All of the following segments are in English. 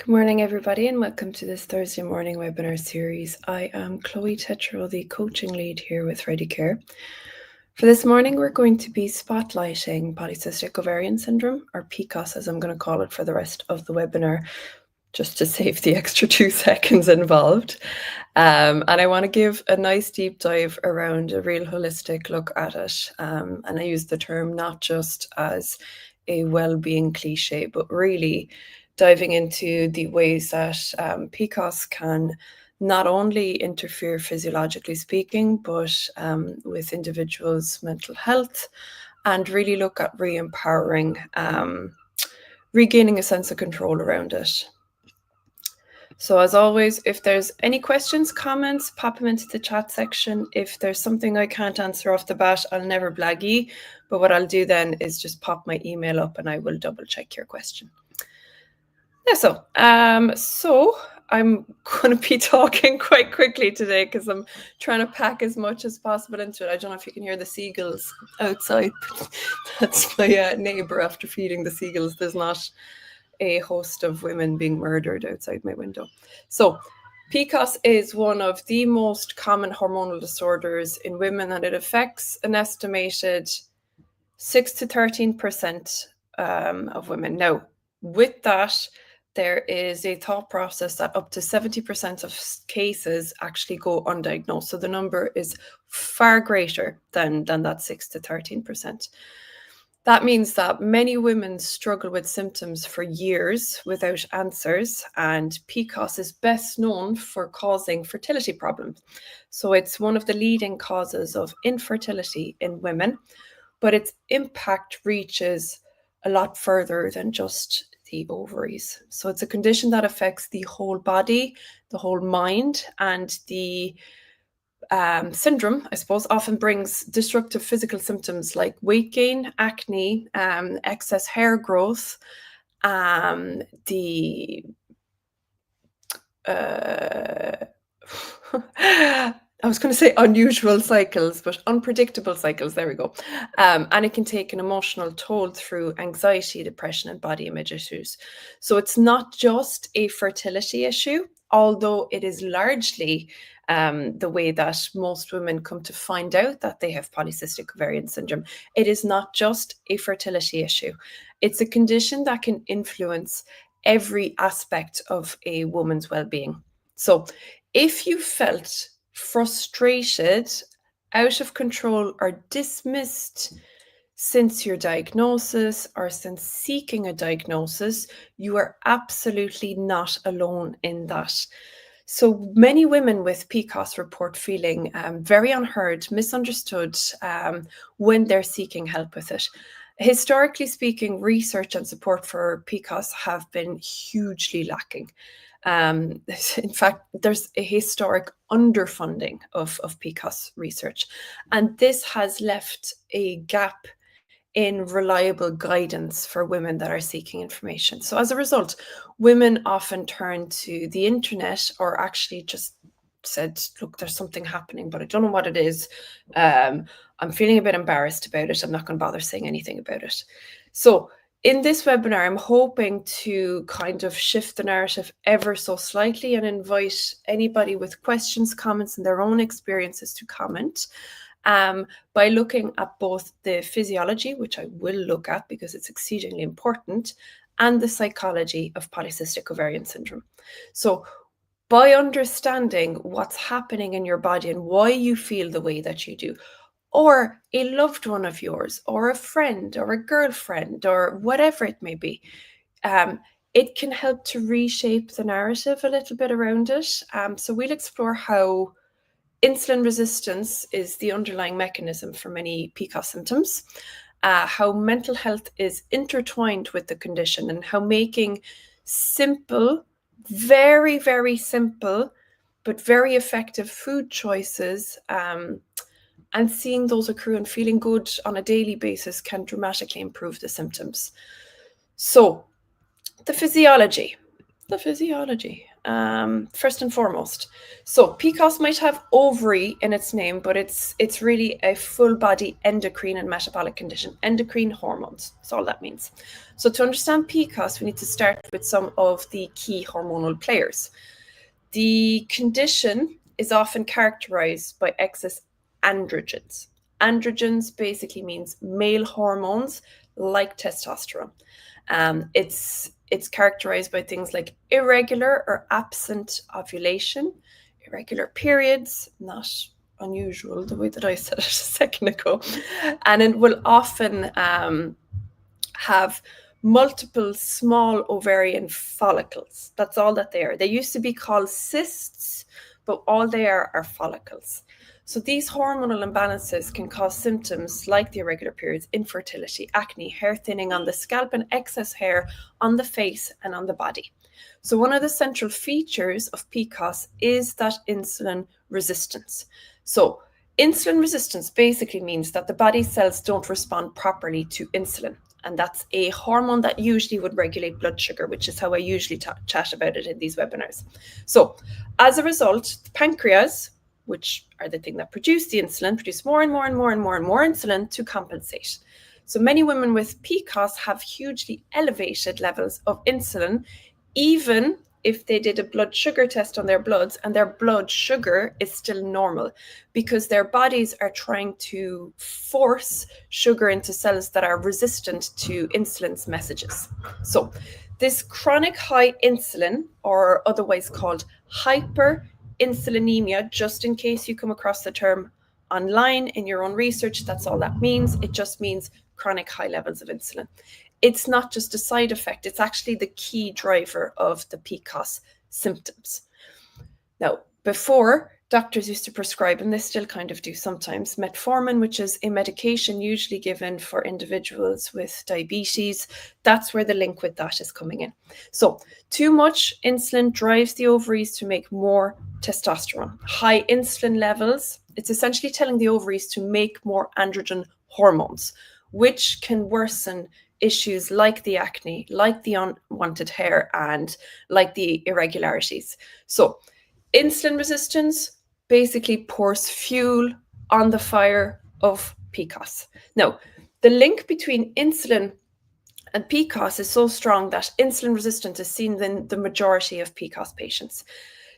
Good morning, everybody, and welcome to this Thursday morning webinar series. I am Chloe Tetro, the coaching lead here with Ready Care. For this morning, we're going to be spotlighting polycystic ovarian syndrome, or PCOS, as I'm going to call it for the rest of the webinar, just to save the extra 2 seconds involved. And I want to give a nice deep dive around a real holistic look at it. And I use the term not just as a well-being cliche, but really diving into the ways that PCOS can not only interfere physiologically speaking, but with individuals' mental health, and really look at re-empowering, regaining a sense of control around it. So as always, if there's any questions, comments, pop them into the chat section. If there's something I can't answer off the bat, I'll never blag you. But what I'll do then is just pop my email up and I will double check your question. Yeah, so I'm going to be talking quite quickly today because I'm trying to pack as much as possible into it. I don't know if you can hear the seagulls outside. That's my neighbor after feeding the seagulls. There's not a host of women being murdered outside my window. So PCOS is one of the most common hormonal disorders in women, and it affects an estimated 6 to 13% of women. Now, with that, there is a thought process that up to 70% of cases actually go undiagnosed. So the number is far greater than that 6 to 13%. That means that many women struggle with symptoms for years without answers, and PCOS is best known for causing fertility problems. So it's one of the leading causes of infertility in women, but its impact reaches a lot further than just the ovaries. So it's a condition that affects the whole body, the whole mind, and the syndrome, I suppose, often brings disruptive physical symptoms like weight gain, acne, excess hair growth, I was going to say unusual cycles, but unpredictable cycles. There we go. And it can take an emotional toll through anxiety, depression, and body image issues. So it's not just a fertility issue, although it is largely the way that most women come to find out that they have polycystic ovarian syndrome. It is not just a fertility issue. It's a condition that can influence every aspect of a woman's well-being. So if you felt frustrated, out of control, or dismissed since your diagnosis or since seeking a diagnosis, you are absolutely not alone in that. So many women with PCOS report feeling very unheard, misunderstood when they're seeking help with it. Historically speaking, research and support for PCOS have been hugely lacking. In fact, there's a historic underfunding of PCOS research, and this has left a gap in reliable guidance for women that are seeking information. So as a result, women often turn to the internet, or actually just said, look, there's something happening, but I don't know what it is. I'm feeling a bit embarrassed about it. I'm not going to bother saying anything about it. So in this webinar, I'm hoping to kind of shift the narrative ever so slightly and invite anybody with questions, comments, and their own experiences to comment by looking at both the physiology, which I will look at because it's exceedingly important, and the psychology of polycystic ovarian syndrome. So by understanding what's happening in your body and why you feel the way that you do, or a loved one of yours, or a friend, or a girlfriend, or whatever it may be, it can help to reshape the narrative a little bit around it. So we'll explore how insulin resistance is the underlying mechanism for many PCOS symptoms, how mental health is intertwined with the condition, and how making simple, very, very simple, but very effective food choices and seeing those accrue and feeling good on a daily basis can dramatically improve the symptoms. So the physiology. first and foremost. So PCOS might have ovary in its name, but it's really a full body endocrine and metabolic condition. Endocrine hormones, that's all that means. So to understand PCOS, we need to start with some of the key hormonal players. The condition is often characterized by excess androgens. Androgens basically means male hormones like testosterone. It's characterized by things like irregular or absent ovulation, irregular periods, not unusual the way that I said it a second ago, and it will often have multiple small ovarian follicles. That's all that they are. They used to be called cysts, but all they are follicles. So these hormonal imbalances can cause symptoms like the irregular periods, infertility, acne, hair thinning on the scalp, and excess hair on the face and on the body. So one of the central features of PCOS is that insulin resistance. So insulin resistance basically means that the body cells don't respond properly to insulin. And that's a hormone that usually would regulate blood sugar, which is how I usually chat about it in these webinars. So as a result, the pancreas, which are the thing that produce the insulin, produce more and more and more and more and more insulin to compensate. So many women with PCOS have hugely elevated levels of insulin, even if they did a blood sugar test on their bloods and their blood sugar is still normal, because their bodies are trying to force sugar into cells that are resistant to insulin's messages. So this chronic high insulin, or otherwise called hyperinsulinemia, just in case you come across the term online in your own research, that's all that means. It just means chronic high levels of insulin. It's not just a side effect, it's actually the key driver of the PCOS symptoms. Now, before, doctors used to prescribe, and they still kind of do sometimes, metformin, which is a medication usually given for individuals with diabetes. That's where the link with that is coming in. So too much insulin drives the ovaries to make more testosterone. High insulin levels, it's essentially telling the ovaries to make more androgen hormones, which can worsen issues like the acne, like the unwanted hair, and like the irregularities. So insulin resistance basically pours fuel on the fire of PCOS. Now, the link between insulin and PCOS is so strong that insulin resistance is seen in the majority of PCOS patients.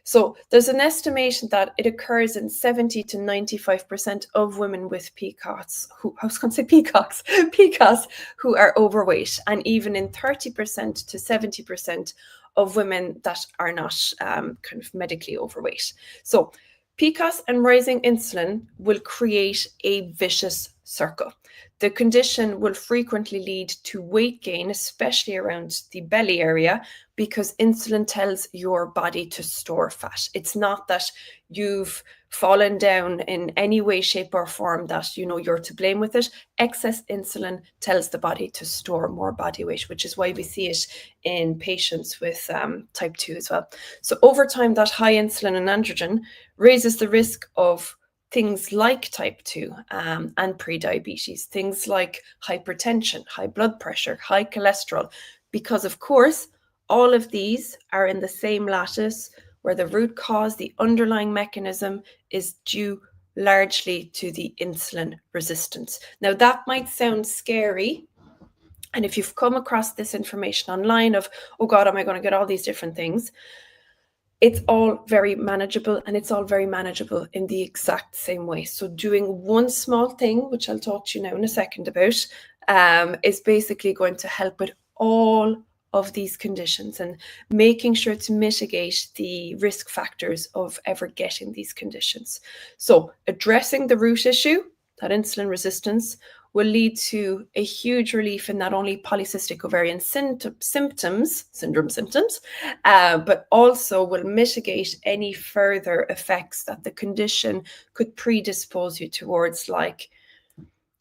So there's an estimation that it occurs in 70 to 95% of women with PCOS, PCOS who are overweight, and even in 30% to 70% of women that are not kind of medically overweight. So PCOS and rising insulin will create a vicious circle. The condition will frequently lead to weight gain, especially around the belly area, because insulin tells your body to store fat. It's not that you've fallen down in any way, shape, or form that you're to blame with it. Excess insulin tells the body to store more body weight, which is why we see it in patients with type 2 as well. So over time, that high insulin and androgen raises the risk of things like type 2 and prediabetes, things like hypertension, high blood pressure, high cholesterol, because of course, all of these are in the same lattice where the root cause, the underlying mechanism, is due largely to the insulin resistance. Now, that might sound scary. And if you've come across this information online of, oh God, am I going to get all these different things? It's all very manageable, and it's all very manageable in the exact same way. So doing one small thing, which I'll talk to you now in a second about, is basically going to help with all of these conditions and making sure to mitigate the risk factors of ever getting these conditions. So addressing the root issue, that insulin resistance, will lead to a huge relief in not only polycystic ovarian syndrome symptoms, but also will mitigate any further effects that the condition could predispose you towards, like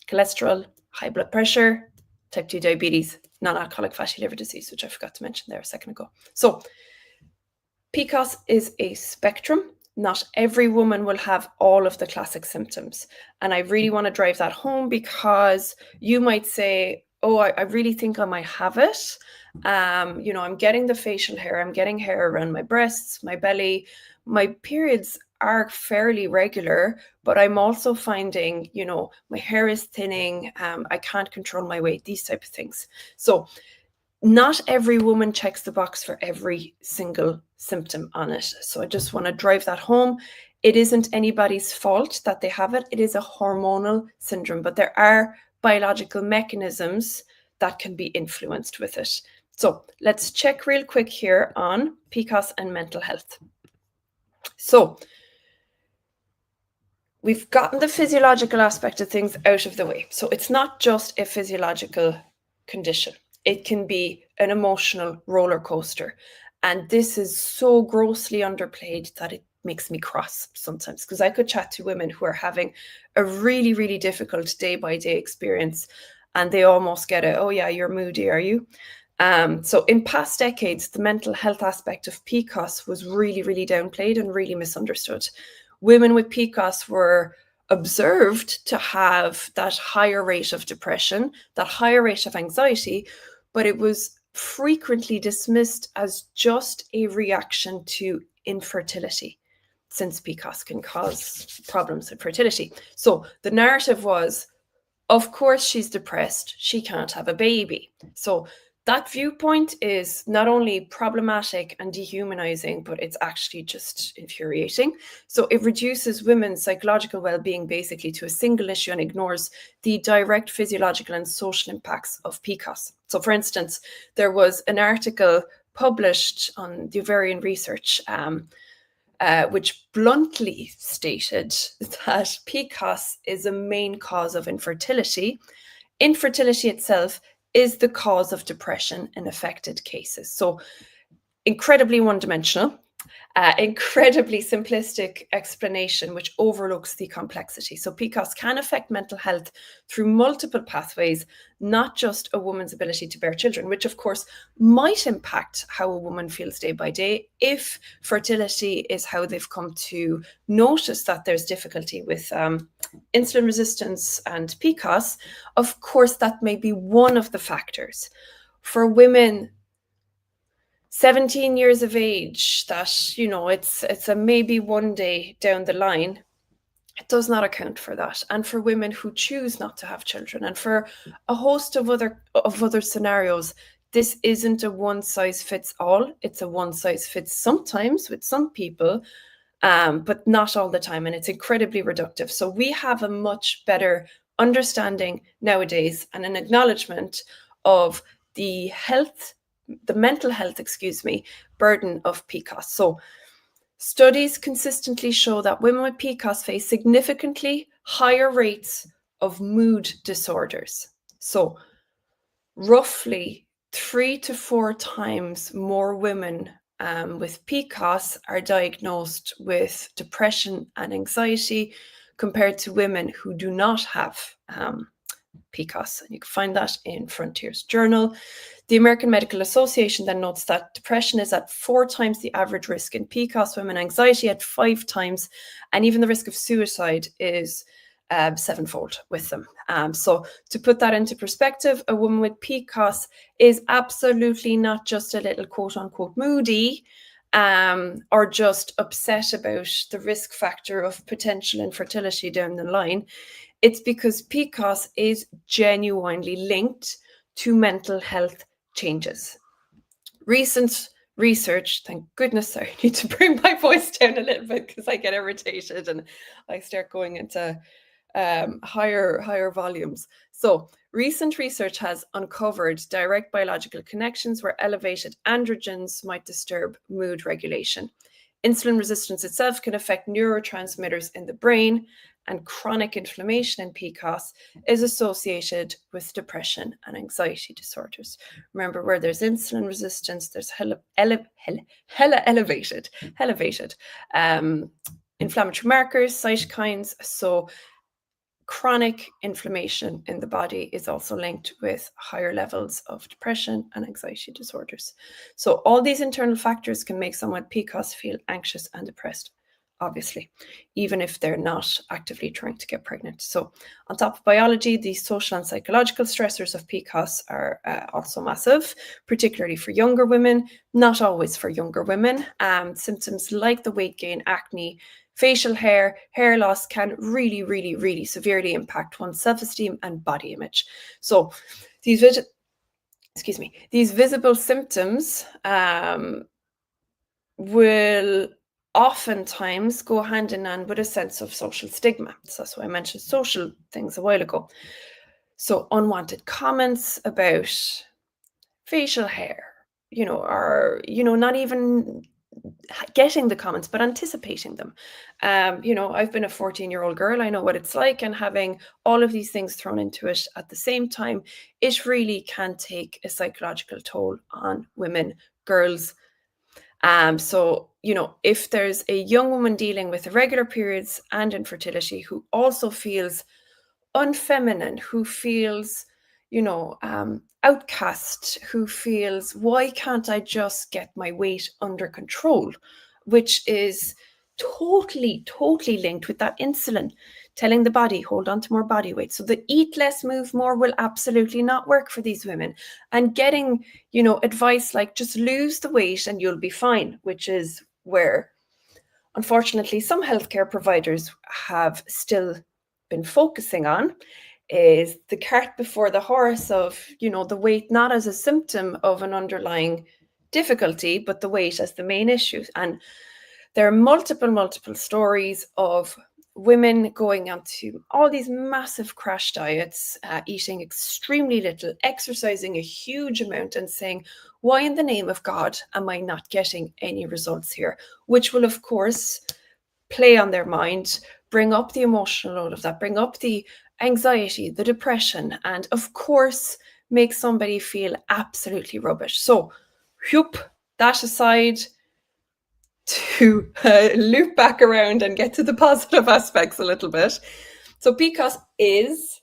cholesterol, high blood pressure, type 2 diabetes, non-alcoholic fatty liver disease, which I forgot to mention there a second ago. So PCOS is a spectrum. Not every woman will have all of the classic symptoms. And I really want to drive that home, because you might say, oh, I really think I might have it. I'm getting the facial hair, I'm getting hair around my breasts, my belly. My periods are fairly regular, but I'm also finding, my hair is thinning. I can't control my weight, these type of things. So not every woman checks the box for every single symptom on it. So I just want to drive that home. It isn't anybody's fault that they have it. It is a hormonal syndrome, but there are biological mechanisms that can be influenced with it. So let's check real quick here on PCOS and mental health. So we've gotten the physiological aspect of things out of the way. So it's not just a physiological condition. It can be an emotional roller coaster. And this is so grossly underplayed that it makes me cross sometimes, because I could chat to women who are having a really, really difficult day-by-day experience, and they almost get oh yeah, you're moody, are you? So in past decades, the mental health aspect of PCOS was really, really downplayed and really misunderstood. Women with PCOS were observed to have that higher rate of depression, that higher rate of anxiety, but it was frequently dismissed as just a reaction to infertility, since PCOS can cause problems with fertility. So the narrative was, of course she's depressed, she can't have a baby. So that viewpoint is not only problematic and dehumanizing, but it's actually just infuriating. So it reduces women's psychological well-being basically to a single issue and ignores the direct physiological and social impacts of PCOS. So for instance, there was an article published on the ovarian research which bluntly stated that PCOS is a main cause of infertility. Infertility itself is the cause of depression in affected cases. So incredibly one-dimensional, incredibly simplistic explanation, which overlooks the complexity. So PCOS can affect mental health through multiple pathways, not just a woman's ability to bear children, which of course might impact how a woman feels day by day. If fertility is how they've come to notice that there's difficulty with insulin resistance and PCOS, of course that may be one of the factors. For women 17 years of age, that, it's a maybe one day down the line, it does not account for that. And for women who choose not to have children, and for a host of other scenarios, this isn't a one size fits all. It's a one size fits sometimes with some people, but not all the time. And it's incredibly reductive. So we have a much better understanding nowadays and an acknowledgement of the mental health, burden of PCOS. So studies consistently show that women with PCOS face significantly higher rates of mood disorders. So roughly 3 to 4 times more women with PCOS are diagnosed with depression and anxiety compared to women who do not have PCOS. And you can find that in Frontiers Journal. The American Medical Association then notes that depression is at 4 times the average risk in PCOS women, anxiety at 5 times, and even the risk of suicide is 7-fold with them. So to put that into perspective, a woman with PCOS is absolutely not just a little quote unquote moody or just upset about the risk factor of potential infertility down the line. It's because PCOS is genuinely linked to mental health changes. Recent research, thank goodness, I need to bring my voice down a little bit because I get irritated and I start going into higher volumes. So recent research has uncovered direct biological connections where elevated androgens might disturb mood regulation. Insulin resistance itself can affect neurotransmitters in the brain, and chronic inflammation in PCOS is associated with depression and anxiety disorders. Remember, where there's insulin resistance, there's hella elevated inflammatory markers, cytokines. So chronic inflammation in the body is also linked with higher levels of depression and anxiety disorders. So all these internal factors can make someone with PCOS feel anxious and depressed. obviously, even if they're not actively trying to get pregnant. So on top of biology, the social and psychological stressors of PCOS are also massive, particularly for younger women, not always for younger women. Symptoms like the weight gain, acne, facial hair, hair loss can really, really, really severely impact one's self-esteem and body image. So these visible symptoms will oftentimes go hand in hand with a sense of social stigma. So that's why I mentioned social things a while ago. So unwanted comments about facial hair, or, not even getting the comments, but anticipating them. I've been a 14-year-old girl. I know what it's like, and having all of these things thrown into it at the same time, it really can take a psychological toll on women, girls. So, if there's a young woman dealing with irregular periods and infertility who also feels unfeminine, who feels, outcast, who feels, why can't I just get my weight under control? Which is totally, totally linked with that insulin telling the body, hold on to more body weight. So the eat less, move more will absolutely not work for these women. And getting, advice like just lose the weight and you'll be fine, which is where, unfortunately, some healthcare providers have still been focusing on, is the cart before the horse of, the weight not as a symptom of an underlying difficulty, but the weight as the main issue. And there are multiple stories of women going onto all these massive crash diets, eating extremely little, exercising a huge amount, and saying, why in the name of God am I not getting any results here? Which will, of course, play on their mind, bring up the emotional load of that, bring up the anxiety, the depression, and of course, make somebody feel absolutely rubbish. So, whoop, that aside, to loop back around and get to the positive aspects a little bit. So PCOS is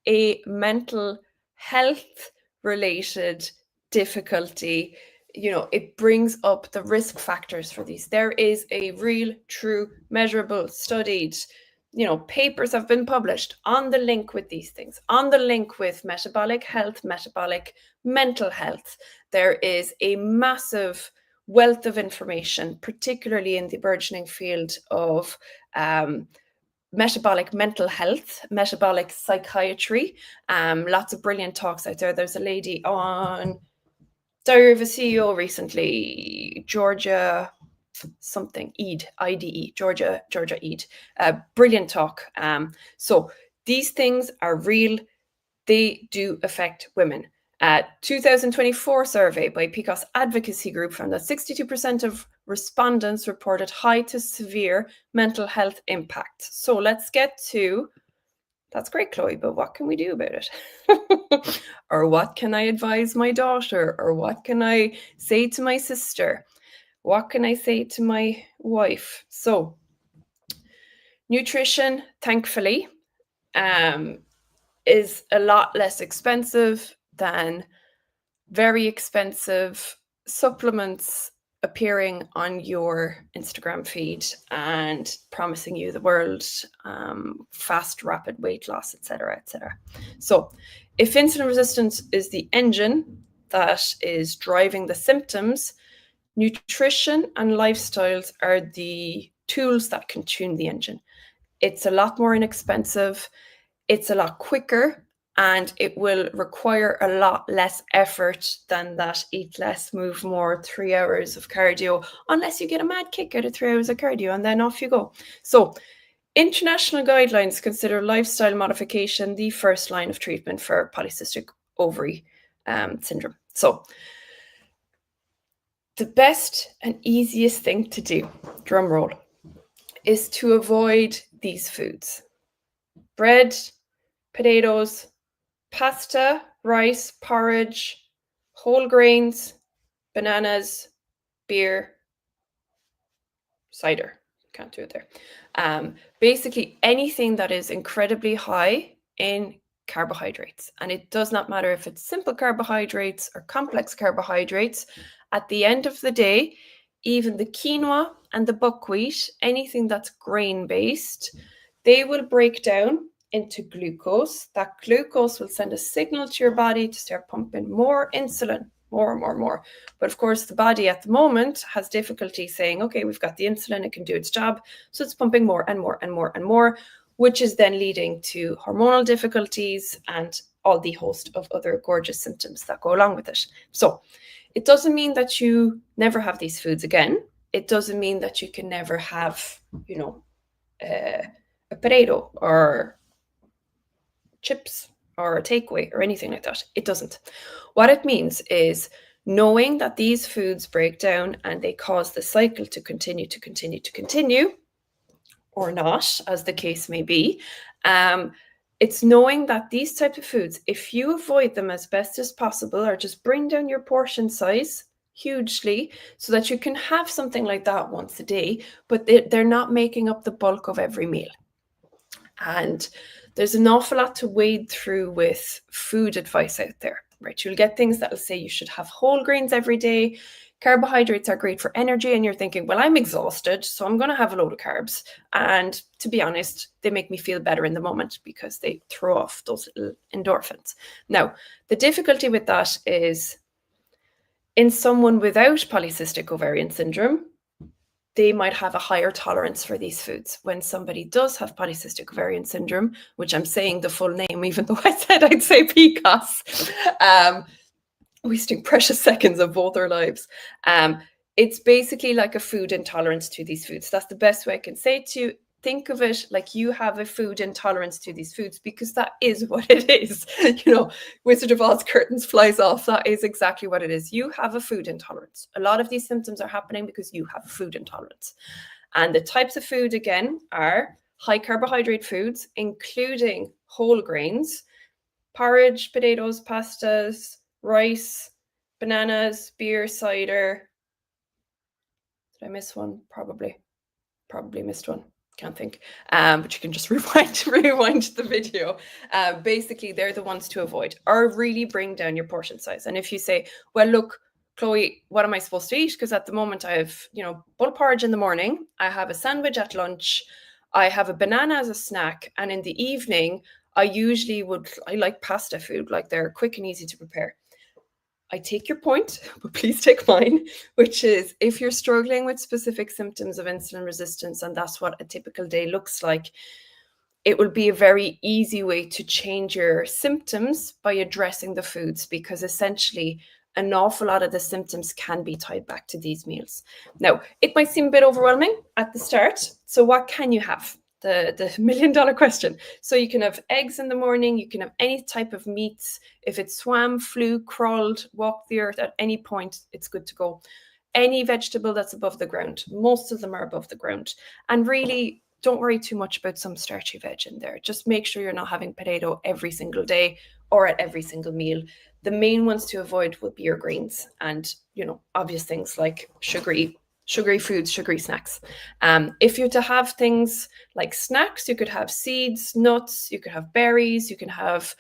a mental health related difficulty. It brings up the risk factors for these. There is a real, true, measurable, studied, papers have been published on the link with these things, on the link with metabolic health, metabolic mental health. There is a massive wealth of information, particularly in the burgeoning field of metabolic mental health, metabolic psychiatry. Lots of brilliant talks out there. There's a lady on Diary of a CEO recently, Georgia something, IDE, Georgia Eid. Brilliant talk. So these things are real. They do affect women. 2024 survey by PCOS Advocacy Group found that 62% of respondents reported high to severe mental health impact. So let's get to, that's great, Chloe, but what can we do about it? Or what can I advise my daughter? Or what can I say to my sister? What can I say to my wife? So nutrition, thankfully, is a lot less expensive than very expensive supplements appearing on your Instagram feed and promising you the world, fast, rapid weight loss, etc., etc. So if insulin resistance is the engine that is driving the symptoms, nutrition and lifestyles are the tools that can tune the engine. It's a lot more inexpensive, it's a lot quicker, and it will require a lot less effort than that eat less, move more 3 hours of cardio, unless you get a mad kick out of 3 hours of cardio and then off you go. So international guidelines consider lifestyle modification the first line of treatment for polycystic ovary syndrome. So the best and easiest thing to do, drum roll, is to avoid these foods. Bread, potatoes, pasta, rice, porridge, whole grains, bananas, beer, cider. Can't do it there. Basically anything that is incredibly high in carbohydrates. And it does not matter if it's simple carbohydrates or complex carbohydrates. At the end of the day, even the quinoa and the buckwheat, anything that's grain-based, they will break down into glucose. That glucose will send a signal to your body to start pumping more insulin, more. But of course, the body at the moment has difficulty saying, okay, we've got the insulin, it can do its job. So it's pumping more and more, which is then leading to hormonal difficulties and all the host of other gorgeous symptoms that go along with it. So it doesn't mean that you never have these foods again. It doesn't mean that you can never have, a potato or chips or a takeaway or anything like that. It doesn't. What it means is knowing that these foods break down and they cause the cycle to continue, or not, as the case may be. It's knowing that these types of foods, if you avoid them as best as possible, or just bring down your portion size hugely so that you can have something like that once a day, but they're not making up the bulk of every meal. And there's an awful lot to wade through with food advice out there, right? You'll get things that will say you should have whole grains every day. Carbohydrates are great for energy, and you're thinking, well, I'm exhausted, so I'm going to have a load of carbs. And to be honest, they make me feel better in the moment because they throw off those little endorphins. Now, the difficulty with that is in someone without polycystic ovarian syndrome, they might have a higher tolerance for these foods. When somebody does have polycystic ovarian syndrome, which I'm saying the full name, even though I said I'd say PCOS, wasting precious seconds of both our lives. It's basically like a food intolerance to these foods. That's the best way I can say to you. Think of it like you have a food intolerance to these foods, because that is what it is. Wizard of Oz curtains flies off. That is exactly what it is. You have a food intolerance. A lot of these symptoms are happening because you have a food intolerance. And the types of food, again, are high carbohydrate foods, including whole grains, porridge, potatoes, pastas, rice, bananas, beer, cider. Did I miss one? Probably missed one. Can't think. But you can just rewind the video. Basically, they're the ones to avoid, or really bring down your portion size. And if you say, well, look, Chloe, what am I supposed to eat? Because at the moment I have, bowl porridge in the morning, I have a sandwich at lunch, I have a banana as a snack, and in the evening, I like pasta food, like they're quick and easy to prepare. I take your point, but please take mine, which is if you're struggling with specific symptoms of insulin resistance, and that's what a typical day looks like, it will be a very easy way to change your symptoms by addressing the foods, because essentially an awful lot of the symptoms can be tied back to these meals. Now, it might seem a bit overwhelming at the start. So what can you have? The $1 million question. So you can have eggs in the morning, you can have any type of meats. If it swam, flew, crawled, walked the earth at any point, it's good to go. Any vegetable that's above the ground. Most of them are above the ground. And really, don't worry too much about some starchy veg in there. Just make sure you're not having potato every single day or at every single meal. The main ones to avoid would be your grains and, obvious things like sugary foods, sugary snacks. If you're to have things like snacks, you could have seeds, nuts, you could have berries, you can have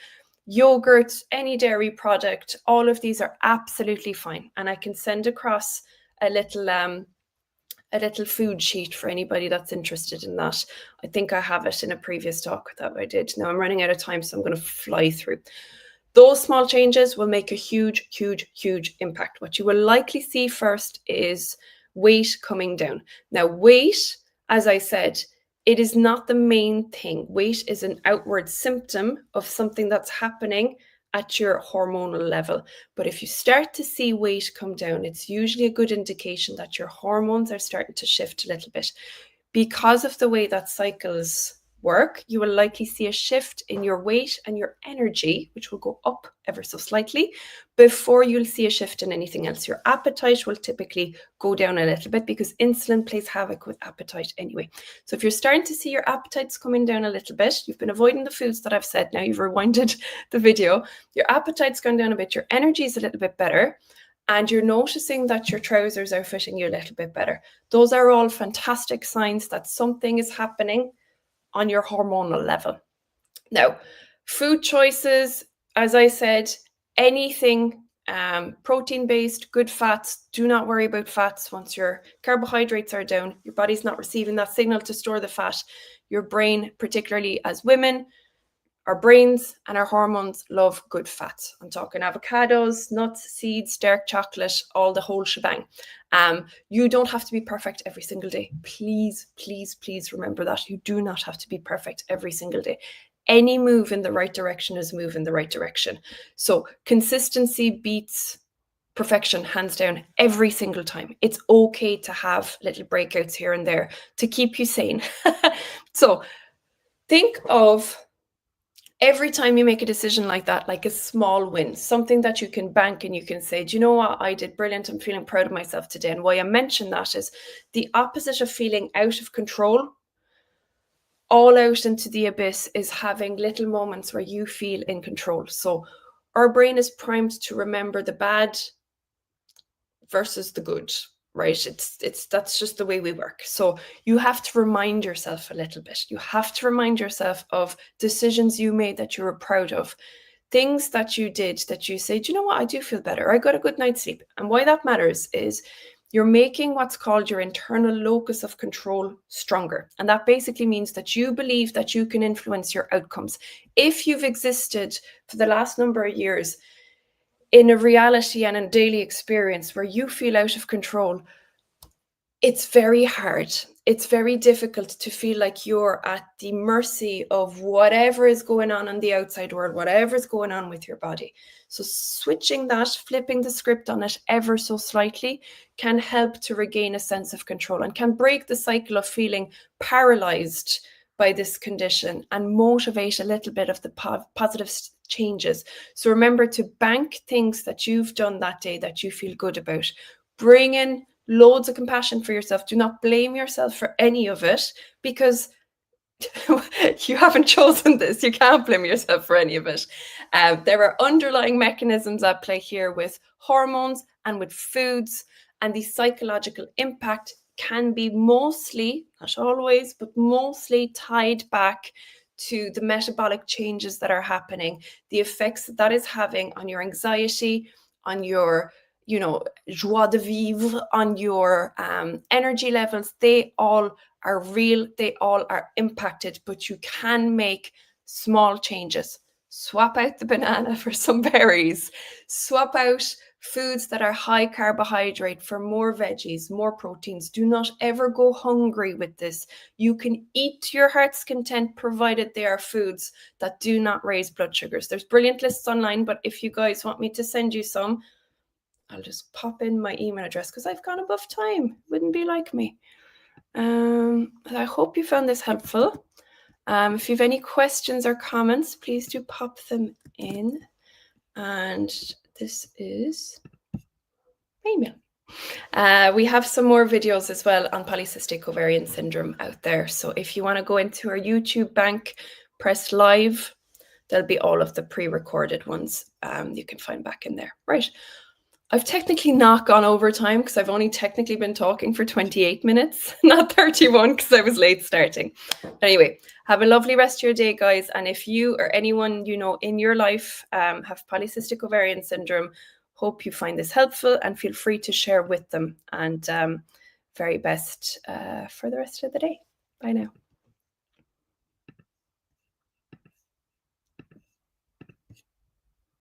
yogurt, any dairy product. All of these are absolutely fine. And I can send across a little food sheet for anybody that's interested in that. I think I have it in a previous talk that I did. Now I'm running out of time, so I'm going to fly through. Those small changes will make a huge, huge, huge impact. What you will likely see first is weight coming down. Now, weight, as I said, it is not the main thing. Weight is an outward symptom of something that's happening at your hormonal level. But if you start to see weight come down, it's usually a good indication that your hormones are starting to shift a little bit. Because of the way that cycles work, you will likely see a shift in your weight and your energy, which will go up ever so slightly before you'll see a shift in anything else. Your appetite will typically go down a little bit because insulin plays havoc with appetite anyway. So if you're starting to see your appetites coming down a little bit, you've been avoiding the foods that I've said, now you've rewinded the video, your appetite's gone down a bit, your energy is a little bit better, and you're noticing that your trousers are fitting you a little bit better. Those are all fantastic signs that something is happening on your hormonal level. Now, food choices, as I said, anything protein-based, good fats. Do not worry about fats. Once your carbohydrates are down, your body's not receiving that signal to store the fat. Your brain, particularly as women, our brains and our hormones love good fats. I'm talking avocados, nuts, seeds, dark chocolate, all the whole shebang. You don't have to be perfect every single day. Please, please, please remember that. You do not have to be perfect every single day. Any move in the right direction is a move in the right direction. So consistency beats perfection, hands down, every single time. It's okay to have little breakouts here and there to keep you sane. So think of every time you make a decision like that, like a small win, something that you can bank and you can say, do you know what? I did brilliant. I'm feeling proud of myself today. And why I mention that is the opposite of feeling out of control, all out into the abyss, is having little moments where you feel in control. So our brain is primed to remember the bad versus the good, right? That's just the way we work. So you have to remind yourself a little bit. You have to remind yourself of decisions you made that you were proud of, things that you did that you say, do you know what? I do feel better. I got a good night's sleep. And why that matters is you're making what's called your internal locus of control stronger. And that basically means that you believe that you can influence your outcomes. If you've existed for the last number of years in a reality and a daily experience where you feel out of control, it's very hard. It's very difficult to feel like you're at the mercy of whatever is going on in the outside world, whatever is going on with your body. So switching that, flipping the script on it ever so slightly can help to regain a sense of control and can break the cycle of feeling paralyzed by this condition and motivate a little bit of the positive changes. So remember to bank things that you've done that day that you feel good about. Bring in loads of compassion for yourself. Do not blame yourself for any of it because you haven't chosen this. You can't blame yourself for any of it. There are underlying mechanisms at play here with hormones and with foods, and the psychological impact can be mostly, not always, but mostly tied back to the metabolic changes that are happening, the effects that is having on your anxiety, on your joie de vivre, on your energy levels. They all are real. They all are impacted, but you can make small changes. Swap out the banana for some berries. Swap out foods that are high carbohydrate for more veggies, more proteins. Do not ever go hungry with this. You can eat to your heart's content, provided they are foods that do not raise blood sugars. There's brilliant lists online, but if you guys want me to send you some, I'll just pop in my email address because I've gone above time. Wouldn't be like me. I hope you found this helpful. If you have any questions or comments, please do pop them in. And this is my email. We have some more videos as well on polycystic ovarian syndrome out there. So if you want to go into our YouTube bank, press live. There'll be all of the pre-recorded ones you can find back in there. Right. I've technically not gone over time because I've only technically been talking for 28 minutes, not 31 because I was late starting. Anyway, have a lovely rest of your day, guys. And if you or anyone you know in your life have polycystic ovarian syndrome, hope you find this helpful and feel free to share with them. And very best for the rest of the day. Bye now.